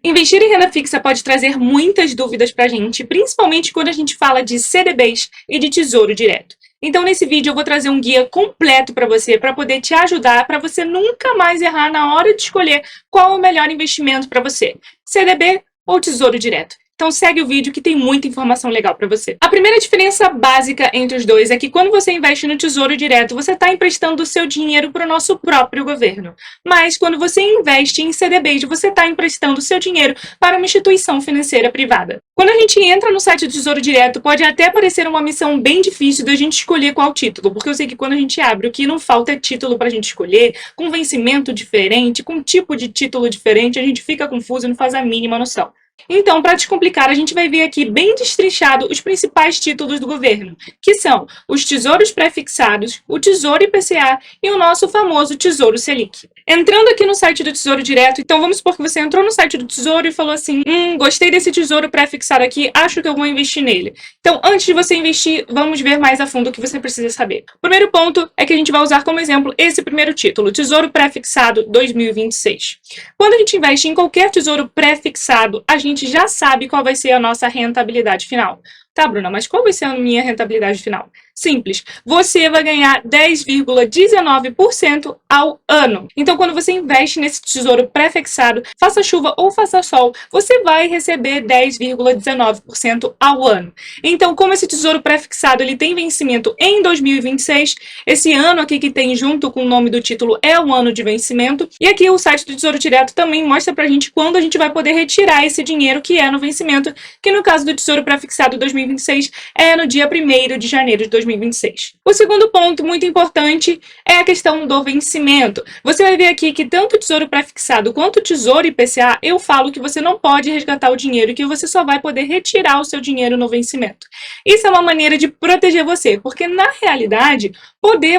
Investir em renda fixa pode trazer muitas dúvidas para a gente, principalmente quando a gente fala de CDBs e de tesouro direto. Então, nesse vídeo, eu vou trazer um guia completo para você poder te ajudar, para você nunca mais errar na hora de escolher qual é o melhor investimento para você, CDB ou tesouro direto. Então segue o vídeo que tem muita informação legal para você. A primeira diferença básica entre os dois é que quando você investe no Tesouro Direto, você está emprestando o seu dinheiro para o nosso próprio governo. Mas quando você investe em CDBs, você está emprestando o seu dinheiro para uma instituição financeira privada. Quando a gente entra no site do Tesouro Direto, pode até parecer uma missão bem difícil da gente escolher qual título, porque eu sei que quando a gente abre, o que não falta é título para a gente escolher, com vencimento diferente, com tipo de título diferente, a gente fica confuso e não faz a mínima noção. Então, para descomplicar, a gente vai ver aqui bem destrinchado os principais títulos do governo, que são os tesouros pré-fixados, o Tesouro IPCA e o nosso famoso Tesouro Selic. Entrando aqui no site do Tesouro Direto, então vamos supor que você entrou no site do Tesouro e falou assim, gostei desse tesouro pré-fixado aqui, acho que eu vou investir nele. Então, antes de você investir, vamos ver mais a fundo o que você precisa saber. O primeiro ponto é que a gente vai usar como exemplo esse primeiro título, Tesouro Pré-fixado 2026. Quando a gente investe em qualquer tesouro pré-fixado, a gente já sabe qual vai ser a nossa rentabilidade final. Tá, Bruna, mas qual vai ser a minha rentabilidade final? Simples, você vai ganhar 10,19% ao ano. Então, quando você investe nesse tesouro pré-fixado, faça chuva ou faça sol, você vai receber 10,19% ao ano. Então, como esse tesouro pré-fixado ele tem vencimento em 2026, esse ano aqui que tem junto com o nome do título é um ano de vencimento, e aqui o site do Tesouro Direto também mostra pra gente quando a gente vai poder retirar esse dinheiro que é no vencimento, que no caso do tesouro pré-fixado 2026 é no dia 1º de janeiro de 2026. O segundo ponto muito importante é a questão do vencimento. Você vai ver aqui que tanto o tesouro pré-fixado quanto o tesouro IPCA, eu falo que você não pode resgatar o dinheiro e que você só vai poder retirar o seu dinheiro no vencimento. Isso é uma maneira de proteger você, porque na realidade,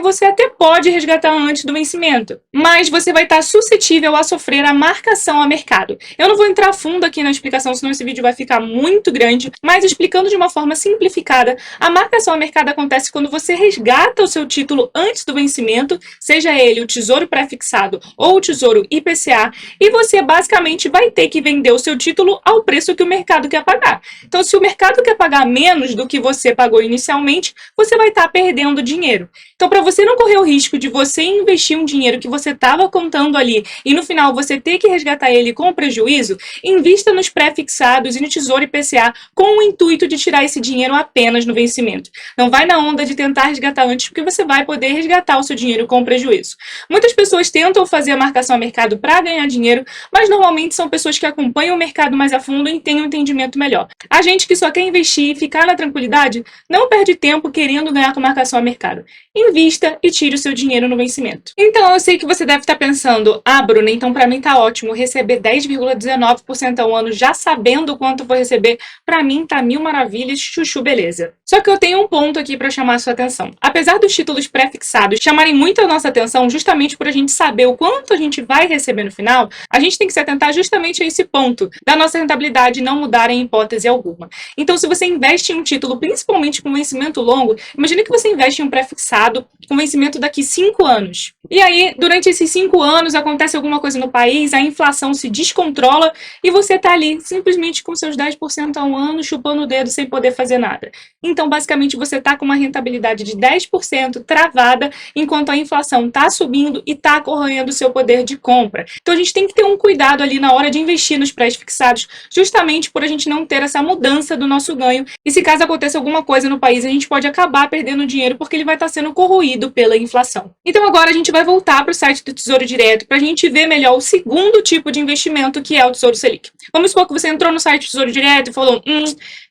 você até pode resgatar antes do vencimento, mas você vai estar suscetível a sofrer a marcação a mercado. Eu não vou entrar fundo aqui na explicação, senão esse vídeo vai ficar muito grande, mas explicando de uma forma simplificada, a marcação a mercado acontece quando você resgata o seu título antes do vencimento, seja ele o tesouro pré-fixado ou o tesouro IPCA, e você basicamente vai ter que vender o seu título ao preço que o mercado quer pagar. Então, se o mercado quer pagar menos do que você pagou inicialmente, você vai estar perdendo dinheiro. Então, para você não correr o risco de você investir um dinheiro que você estava contando ali e no final você ter que resgatar ele com prejuízo, invista nos pré-fixados e no tesouro IPCA com o intuito de tirar esse dinheiro apenas no vencimento. Não vai na onda de tentar resgatar antes, porque você vai poder resgatar o seu dinheiro com prejuízo. Muitas pessoas tentam fazer a marcação a mercado para ganhar dinheiro, mas normalmente são pessoas que acompanham o mercado mais a fundo e têm um entendimento melhor. A gente que só quer investir e ficar na tranquilidade, não perde tempo querendo ganhar com marcação a mercado. Invista e tire o seu dinheiro no vencimento. Então, eu sei que você deve estar pensando, Bruna, então para mim tá ótimo receber 10,19% ao ano já sabendo quanto vou receber, para mim tá mil maravilhas, chuchu beleza. Só que eu tenho um ponto aqui para chamar a sua atenção. Apesar dos títulos pré-fixados chamarem muito a nossa atenção justamente por a gente saber o quanto a gente vai receber no final, a gente tem que se atentar justamente a esse ponto da nossa rentabilidade não mudar em hipótese alguma. Então, se você investe em um título, principalmente com vencimento longo, imagine que você investe em um pré-fixado com vencimento daqui 5 anos. E aí, durante esses 5 anos, acontece alguma coisa no país, a inflação se descontrola e você tá ali simplesmente com seus 10% ao ano, chupando o dedo sem poder fazer nada. Então, basicamente, você tá com uma rentabilidade de 10% travada, enquanto a inflação tá subindo e tá corroendo o seu poder de compra. Então, a gente tem que ter um cuidado ali na hora de investir nos pré-fixados, justamente por a gente não ter essa mudança do nosso ganho. E se caso aconteça alguma coisa no país, a gente pode acabar perdendo dinheiro porque ele vai estar sendo corroído pela inflação. Então, agora a gente vai voltar para o site do Tesouro Direto para a gente ver melhor o segundo tipo de investimento, que é o Tesouro Selic. Vamos supor que você entrou no site do Tesouro Direto e falou,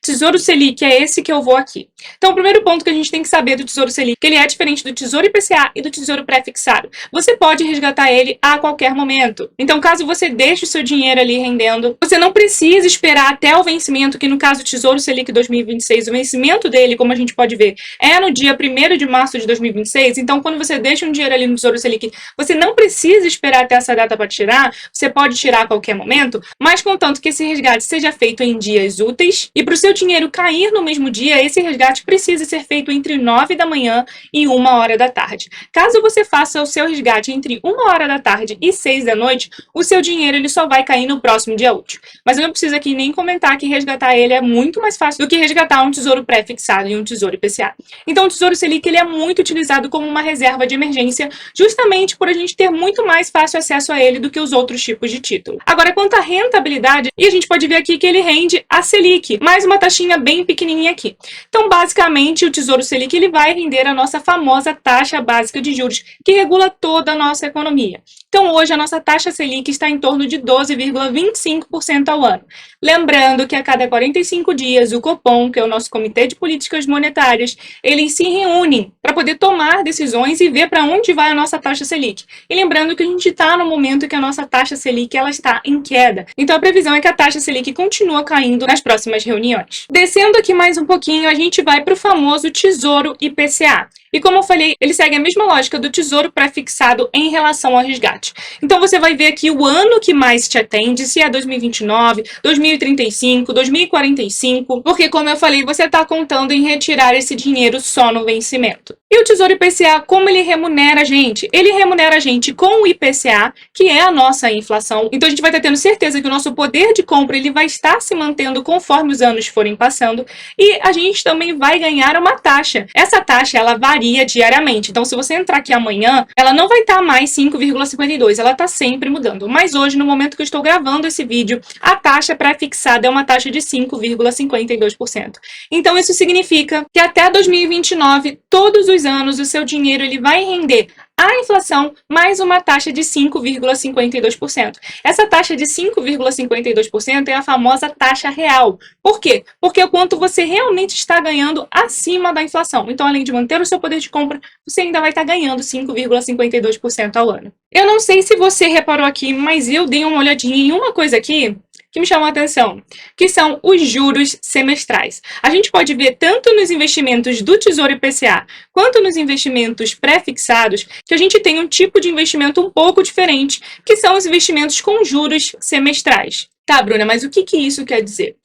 Tesouro Selic é esse que eu vou aqui. Então, o primeiro ponto que a gente tem que saber do Tesouro Selic, que ele é diferente do Tesouro IPCA e do Tesouro Pré-fixado. Você pode resgatar ele a qualquer momento. Então, caso você deixe o seu dinheiro ali rendendo, você não precisa esperar até o vencimento, que no caso do Tesouro Selic 2026, o vencimento dele, como a gente pode ver, é no dia 1º de março de 2026. Então, quando você deixa um dinheiro ali no Tesouro Selic, você não precisa esperar até essa data para tirar, você pode tirar a qualquer momento, mas contanto que esse resgate seja feito em dias úteis e para o seu dinheiro cair cair no mesmo dia, esse resgate precisa ser feito entre 9 da manhã e 1 hora da tarde. Caso você faça o seu resgate entre 1 hora da tarde e 6 da noite, o seu dinheiro ele só vai cair no próximo dia útil. Mas eu não preciso aqui nem comentar que resgatar ele é muito mais fácil do que resgatar um tesouro pré-fixado e um tesouro IPCA. Então o Tesouro Selic ele é muito utilizado como uma reserva de emergência, justamente por a gente ter muito mais fácil acesso a ele do que os outros tipos de título. Agora, quanto à rentabilidade, e a gente pode ver aqui que ele rende a Selic, mais uma taxinha bem pequenininha aqui. Então, basicamente, o Tesouro Selic ele vai render a nossa famosa taxa básica de juros, que regula toda a nossa economia. Então, hoje, a nossa taxa Selic está em torno de 12,25% ao ano. Lembrando que a cada 45 dias, o Copom, que é o nosso Comitê de Políticas Monetárias, eles se reúnem para poder tomar decisões e ver para onde vai a nossa taxa Selic. E lembrando que a gente está no momento que a nossa taxa Selic ela está em queda. Então, a previsão é que a taxa Selic continua caindo nas próximas reuniões. Descendo aqui mais um pouquinho, a gente vai para o famoso Tesouro IPCA. E como eu falei, ele segue a mesma lógica do tesouro pré-fixado em relação ao resgate. Então você vai ver aqui o ano que mais te atende, se é 2029, 2035, 2045, porque como eu falei, você está contando em retirar esse dinheiro só no vencimento. E o Tesouro IPCA, como ele remunera a gente? Ele remunera a gente com o IPCA, que é a nossa inflação. Então a gente vai estar tendo certeza que o nosso poder de compra ele vai estar se mantendo conforme os anos forem passando. E a gente também vai ganhar uma taxa. Essa taxa, ela varia diariamente. Então, se você entrar aqui amanhã, ela não vai estar mais 5,52, ela está sempre mudando. Mas hoje, no momento que eu estou gravando esse vídeo, a taxa pré-fixada é uma taxa de 5,52%. Então, isso significa que até 2029, todos os anos, o seu dinheiro ele vai render a inflação mais uma taxa de 5,52%. Essa taxa de 5,52% é a famosa taxa real. Por quê? Porque é o quanto você realmente está ganhando acima da inflação. Então, além de manter o seu poder de compra, você ainda vai estar ganhando 5,52% ao ano. Eu não sei se você reparou aqui, mas eu dei uma olhadinha em uma coisa aqui que me chamou a atenção, que são os juros semestrais. A gente pode ver tanto nos investimentos do Tesouro IPCA, quanto nos investimentos pré-fixados, que a gente tem um tipo de investimento um pouco diferente, que são os investimentos com juros semestrais. Tá, Bruna, mas o que isso quer dizer?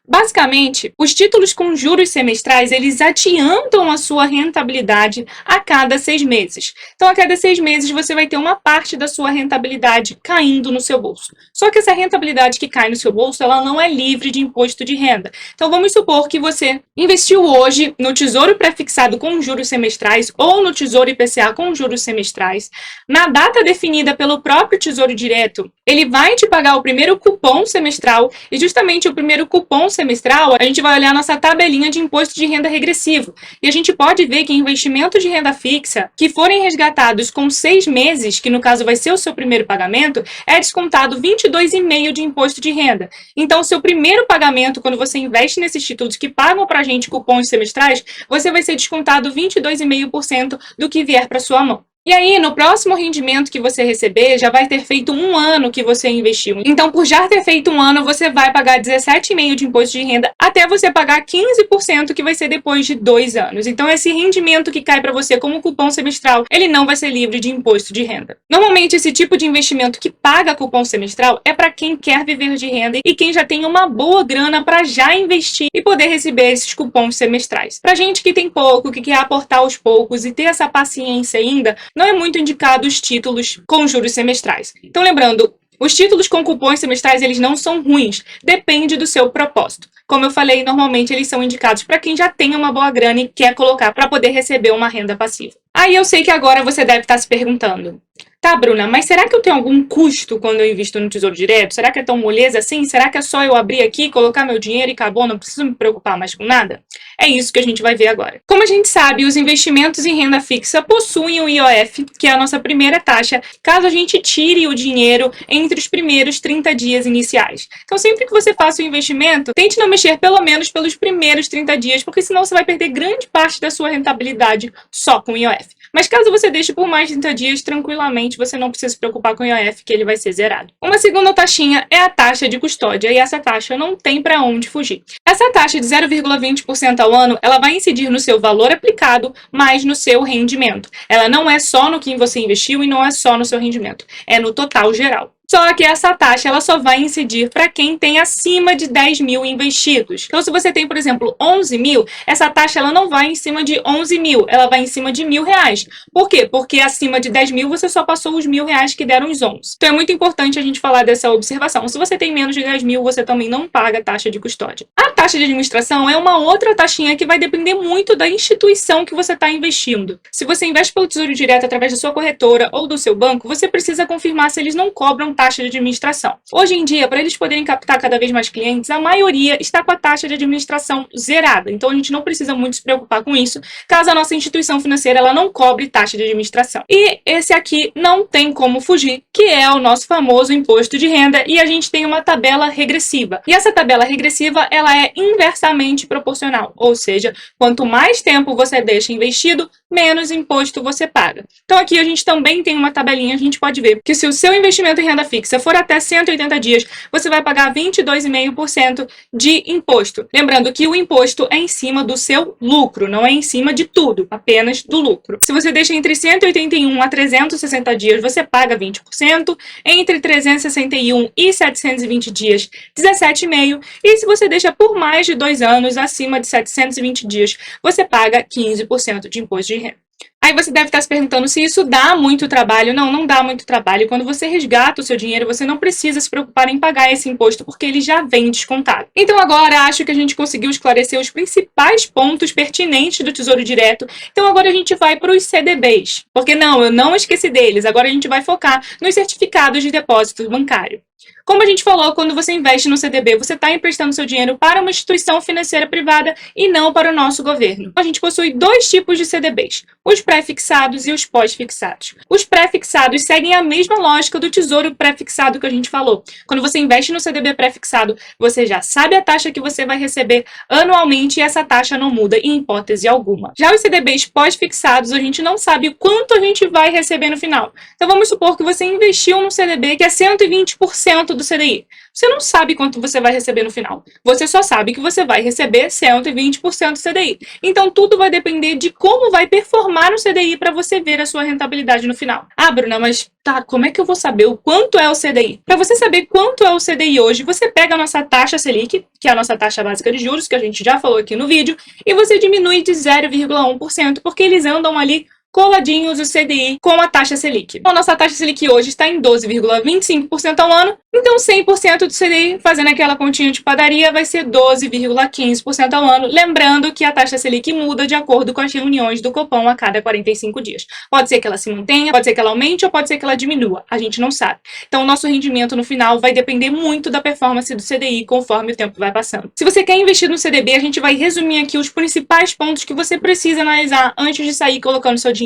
Basicamente, os títulos com juros semestrais, eles adiantam a sua rentabilidade a cada 6 meses. Então, a cada 6 meses, você vai ter uma parte da sua rentabilidade caindo no seu bolso. Só que essa rentabilidade que cai no seu bolso, ela não é livre de imposto de renda. Então, vamos supor que você investiu hoje no Tesouro Pré-fixado com juros semestrais ou no Tesouro IPCA com juros semestrais. Na data definida pelo próprio Tesouro Direto, ele vai te pagar o primeiro cupom semestral e justamente o primeiro cupom semestral, a gente vai olhar a nossa tabelinha de imposto de renda regressivo. E a gente pode ver que investimentos de renda fixa que forem resgatados com 6 meses, que no caso vai ser o seu primeiro pagamento, é descontado 22,5% de imposto de renda. Então, o seu primeiro pagamento, quando você investe nesses títulos que pagam pra gente cupons semestrais, você vai ser descontado 22,5% do que vier para sua mão. E aí, no próximo rendimento que você receber, já vai ter feito 1 ano que você investiu. Então, por já ter feito 1 ano, você vai pagar 17,5% de imposto de renda, até você pagar 15%, que vai ser depois de 2 anos. Então, esse rendimento que cai para você como cupom semestral, ele não vai ser livre de imposto de renda. Normalmente, esse tipo de investimento que paga cupom semestral é para quem quer viver de renda e quem já tem uma boa grana para já investir e poder receber esses cupons semestrais. Para gente que tem pouco, que quer aportar aos poucos e ter essa paciência ainda, não é muito indicado os títulos com juros semestrais. Então, lembrando, os títulos com cupons semestrais, eles não são ruins, depende do seu propósito. Como eu falei, normalmente eles são indicados para quem já tem uma boa grana e quer colocar para poder receber uma renda passiva. Aí eu sei que agora você deve estar se perguntando: tá, Bruna, mas será que eu tenho algum custo quando eu invisto no Tesouro Direto? Será que é tão moleza assim? Será que é só eu abrir aqui, colocar meu dinheiro e acabou? Não preciso me preocupar mais com nada? É isso que a gente vai ver agora. Como a gente sabe, os investimentos em renda fixa possuem o IOF, que é a nossa primeira taxa, caso a gente tire o dinheiro entre os primeiros 30 dias iniciais. Então, sempre que você faça o investimento, tente não mexer pelo menos pelos primeiros 30 dias, porque senão você vai perder grande parte da sua rentabilidade só com o IOF. Mas caso você deixe por mais de 30 dias, tranquilamente, você não precisa se preocupar com o IOF, que ele vai ser zerado. Uma segunda taxinha é a taxa de custódia, e essa taxa não tem para onde fugir. Essa taxa de 0,20% ao ano, ela vai incidir no seu valor aplicado, mais no seu rendimento. Ela não é só no que você investiu e não é só no seu rendimento, é no total geral. Só que essa taxa ela só vai incidir para quem tem acima de 10 mil investidos. Então, se você tem, por exemplo, 11 mil, essa taxa ela não vai em cima de 11 mil, ela vai em cima de R$ 1.000. Por quê? Porque acima de 10 mil você só passou os R$ 1.000 que deram os 11. Então, é muito importante a gente falar dessa observação. Se você tem menos de 10 mil, você também não paga taxa de custódia. A taxa de administração é uma outra taxinha que vai depender muito da instituição que você está investindo. Se você investe pelo Tesouro Direto através da sua corretora ou do seu banco, você precisa confirmar se eles não cobram taxa de administração. Hoje em dia, para eles poderem captar cada vez mais clientes, a maioria está com a taxa de administração zerada. Então, a gente não precisa muito se preocupar com isso, caso a nossa instituição financeira ela não cobre taxa de administração. E esse aqui não tem como fugir, que é o nosso famoso imposto de renda, e a gente tem uma tabela regressiva. E essa tabela regressiva, ela é inversamente proporcional, ou seja, quanto mais tempo você deixa investido, menos imposto você paga. Então aqui a gente também tem uma tabelinha, a gente pode ver que se o seu investimento em renda fixa for até 180 dias, você vai pagar 22,5% de imposto. Lembrando que o imposto é em cima do seu lucro, não é em cima de tudo, apenas do lucro. Se você deixa entre 181 a 360 dias, você paga 20%, entre 361 e 720 dias, 17,5%, e se você deixa por mais de 2 anos, acima de 720 dias, você paga 15% de imposto de renda. Aí você deve estar se perguntando se isso dá muito trabalho. Não, não dá muito trabalho. Quando você resgata o seu dinheiro, você não precisa se preocupar em pagar esse imposto, porque ele já vem descontado. Então agora acho que a gente conseguiu esclarecer os principais pontos pertinentes do Tesouro Direto. Então agora a gente vai para os CDBs. Porque não, eu não esqueci deles. Agora a gente vai focar nos certificados de depósito bancário. Como a gente falou, quando você investe no CDB, você está emprestando seu dinheiro para uma instituição financeira privada e não para o nosso governo. A gente possui dois tipos de CDBs, os pré-fixados e os pós-fixados. Os pré-fixados seguem a mesma lógica do tesouro pré-fixado que a gente falou. Quando você investe no CDB pré-fixado, você já sabe a taxa que você vai receber anualmente e essa taxa não muda em hipótese alguma. Já os CDBs pós-fixados, a gente não sabe o quanto a gente vai receber no final. Então vamos supor que você investiu num CDB que é 120% do CDI. Você não sabe quanto você vai receber no final. Você só sabe que você vai receber 120% do CDI. Então, tudo vai depender de como vai performar o CDI para você ver a sua rentabilidade no final. Ah, Bruna, mas tá, como é que eu vou saber o quanto é o CDI? Para você saber quanto é o CDI hoje, você pega a nossa taxa Selic, que é a nossa taxa básica de juros, que a gente já falou aqui no vídeo, e você diminui de 0,1%, porque eles andam ali coladinhos o CDI com a taxa Selic. A nossa taxa Selic hoje está em 12,25% ao ano, então 100% do CDI, fazendo aquela continha de padaria, vai ser 12,15% ao ano. Lembrando que a taxa Selic muda de acordo com as reuniões do Copom a cada 45 dias. Pode ser que ela se mantenha, pode ser que ela aumente ou pode ser que ela diminua. A gente não sabe. Então o nosso rendimento no final vai depender muito da performance do CDI conforme o tempo vai passando. Se você quer investir no CDB, a gente vai resumir aqui os principais pontos que você precisa analisar antes de sair colocando seu dinheiro.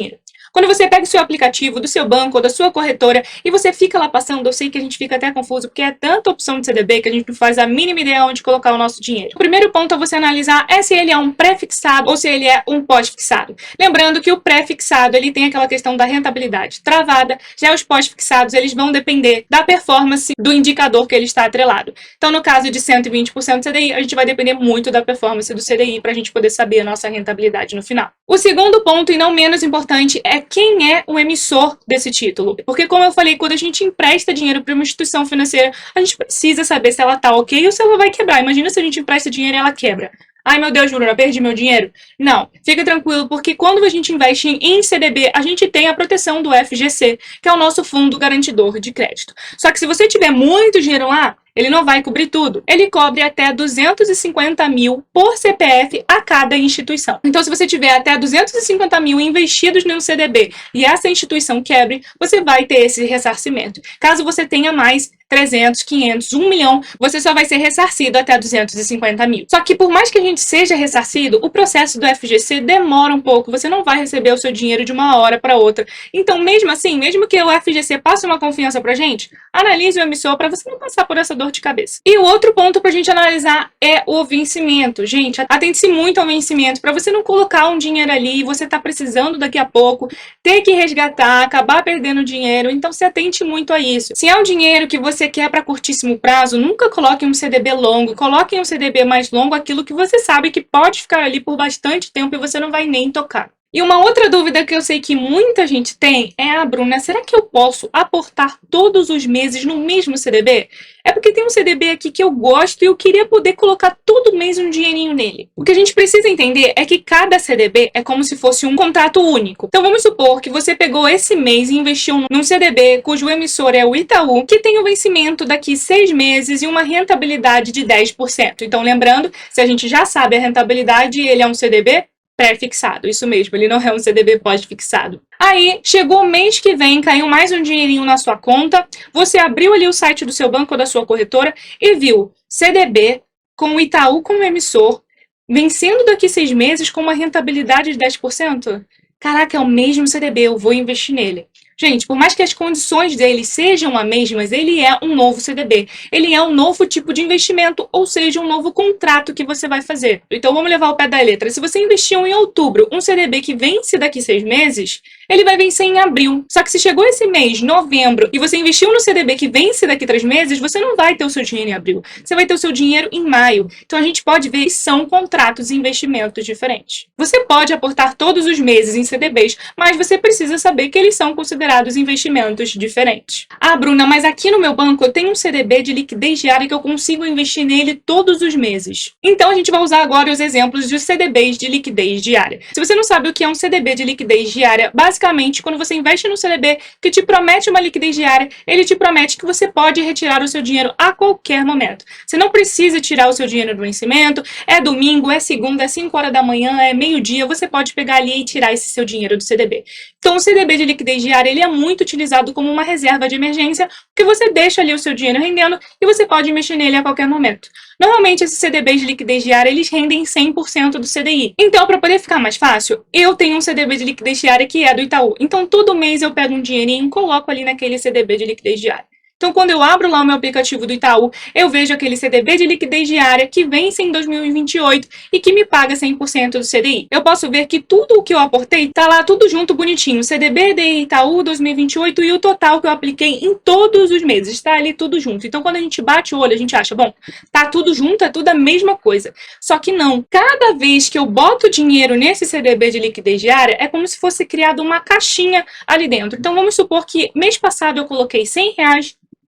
Quando você pega o seu aplicativo do seu banco ou da sua corretora e você fica lá passando, eu sei que a gente fica até confuso porque é tanta opção de CDB que a gente não faz a mínima ideia onde colocar o nosso dinheiro. O primeiro ponto é você analisar se ele é um pré-fixado ou se ele é um pós-fixado. Lembrando que o pré-fixado ele tem aquela questão da rentabilidade travada, já os pós-fixados eles vão depender da performance do indicador que ele está atrelado. Então no caso de 120% do CDI, a gente vai depender muito da performance do CDI para a gente poder saber a nossa rentabilidade no final. O segundo ponto, e não menos importante, é quem é o emissor desse título. Porque, como eu falei, quando a gente empresta dinheiro para uma instituição financeira, a gente precisa saber se ela está ok ou se ela vai quebrar. Imagina se a gente empresta dinheiro e ela quebra. Ai, meu Deus, Bruna, perdi meu dinheiro? Não, fica tranquilo, porque quando a gente investe em CDB, a gente tem a proteção do FGC, que é o nosso Fundo Garantidor de Crédito. Só que se você tiver muito dinheiro lá, ele não vai cobrir tudo. Ele cobre até 250 mil por CPF a cada instituição. Então, se você tiver até 250 mil investidos no CDB e essa instituição quebre, você vai ter esse ressarcimento. Caso você tenha mais 300, 500, 1 milhão, você só vai ser ressarcido até 250 mil. Só que por mais que a gente seja ressarcido, o processo do FGC demora um pouco, você não vai receber o seu dinheiro de uma hora para outra. Então, mesmo assim, mesmo que o FGC passe uma confiança pra gente, analise o emissor para você não passar por essa dor de cabeça. E o outro ponto pra gente analisar é o vencimento. Gente, atente-se muito ao vencimento, para você não colocar um dinheiro ali e você tá precisando daqui a pouco, ter que resgatar, acabar perdendo dinheiro, então se atente muito a isso. Se é um dinheiro que você quer para curtíssimo prazo, nunca coloque um CDB longo, coloque um CDB mais longo aquilo que você sabe que pode ficar ali por bastante tempo e você não vai nem tocar. E uma outra dúvida que eu sei que muita gente tem é: Bruna, será que eu posso aportar todos os meses no mesmo CDB? É porque tem um CDB aqui que eu gosto e eu queria poder colocar todo mês um dinheirinho nele. O que a gente precisa entender é que cada CDB é como se fosse um contrato único. Então vamos supor que você pegou esse mês e investiu num CDB cujo emissor é o Itaú, que tem o vencimento daqui 6 meses e uma rentabilidade de 10%. Então lembrando, se a gente já sabe a rentabilidade, ele é um CDB pré-fixado, isso mesmo, ele não é um CDB pós-fixado. Aí, chegou o mês que vem, caiu mais um dinheirinho na sua conta, você abriu ali o site do seu banco ou da sua corretora e viu CDB com o Itaú como emissor, vencendo daqui 6 meses com uma rentabilidade de 10%. Caraca, é o mesmo CDB, eu vou investir nele. Gente, por mais que as condições dele sejam as mesmas, ele é um novo CDB. Ele é um novo tipo de investimento, ou seja, um novo contrato que você vai fazer. Então, vamos levar o pé da letra. Se você investiu em outubro um CDB que vence daqui 6 meses, ele vai vencer em abril. Só que se chegou esse mês, novembro, e você investiu no CDB que vence daqui 3 meses, você não vai ter o seu dinheiro em abril. Você vai ter o seu dinheiro em maio. Então, a gente pode ver que são contratos e investimentos diferentes. Você pode aportar todos os meses em CDBs, mas você precisa saber que eles são considerados investimentos diferentes. Bruna, mas aqui no meu banco eu tenho um CDB de liquidez diária que eu consigo investir nele todos os meses. Então a gente vai usar agora os exemplos de CDBs de liquidez diária. Se você não sabe o que é um CDB de liquidez diária, basicamente, quando você investe no CDB que te promete uma liquidez diária, ele te promete que você pode retirar o seu dinheiro a qualquer momento. Você não precisa tirar o seu dinheiro do vencimento, é domingo, é segunda, é 5 horas da manhã, é meio-dia, você pode pegar ali e tirar esse seu dinheiro do CDB. Então o CDB de liquidez diária, ele é muito utilizado como uma reserva de emergência, porque você deixa ali o seu dinheiro rendendo e você pode mexer nele a qualquer momento. Normalmente, esses CDBs de liquidez diária, eles rendem 100% do CDI. Então, para poder ficar mais fácil, eu tenho um CDB de liquidez diária que é do Itaú. Então, todo mês eu pego um dinheirinho e coloco ali naquele CDB de liquidez diária. Então, quando eu abro lá o meu aplicativo do Itaú, eu vejo aquele CDB de liquidez diária que vence em 2028 e que me paga 100% do CDI. Eu posso ver que tudo o que eu aportei tá lá tudo junto, bonitinho. CDB de Itaú 2028 e o total que eu apliquei em todos os meses. Está ali tudo junto. Então, quando a gente bate o olho, a gente acha, bom, tá tudo junto, é tudo a mesma coisa. Só que não. Cada vez que eu boto dinheiro nesse CDB de liquidez diária, é como se fosse criada uma caixinha ali dentro. Então, vamos supor que mês passado eu coloquei R$ 100,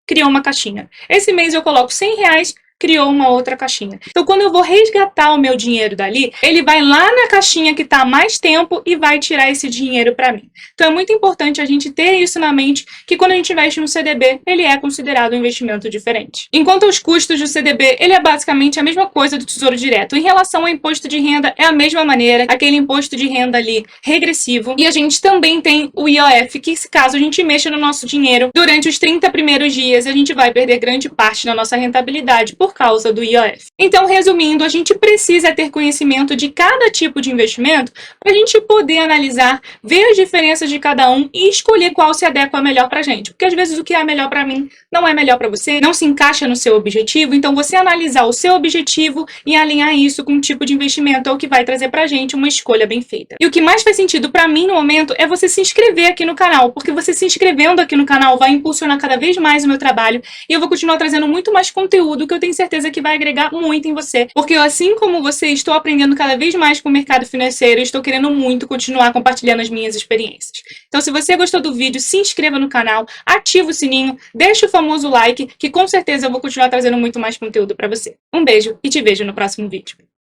criou uma caixinha. Esse mês eu coloco R$ 100, criou uma outra caixinha. Então, quando eu vou resgatar o meu dinheiro dali, ele vai lá na caixinha que está há mais tempo e vai tirar esse dinheiro para mim. Então, é muito importante a gente ter isso na mente, que quando a gente investe no CDB, ele é considerado um investimento diferente. Enquanto os custos do CDB, ele é basicamente a mesma coisa do Tesouro Direto. Em relação ao imposto de renda, é a mesma maneira, aquele imposto de renda ali regressivo. E a gente também tem o IOF, que se caso a gente mexa no nosso dinheiro, durante os 30 primeiros dias, a gente vai perder grande parte da nossa rentabilidade por causa do IOF. Então, resumindo, a gente precisa ter conhecimento de cada tipo de investimento para a gente poder analisar, ver as diferenças de cada um e escolher qual se adequa melhor para a gente. Porque às vezes o que é melhor para mim não é melhor para você, não se encaixa no seu objetivo. Então, você analisar o seu objetivo e alinhar isso com um tipo de investimento é o que vai trazer para a gente uma escolha bem feita. E o que mais faz sentido para mim no momento é você se inscrever aqui no canal, porque você se inscrevendo aqui no canal vai impulsionar cada vez mais o meu trabalho e eu vou continuar trazendo muito mais conteúdo que eu tenho certeza que vai agregar muito em você, porque eu, assim como você, estou aprendendo cada vez mais com o mercado financeiro e estou querendo muito continuar compartilhando as minhas experiências. Então, se você gostou do vídeo, se inscreva no canal, ativa o sininho, deixa o famoso like, que com certeza eu vou continuar trazendo muito mais conteúdo para você. Um beijo e te vejo no próximo vídeo.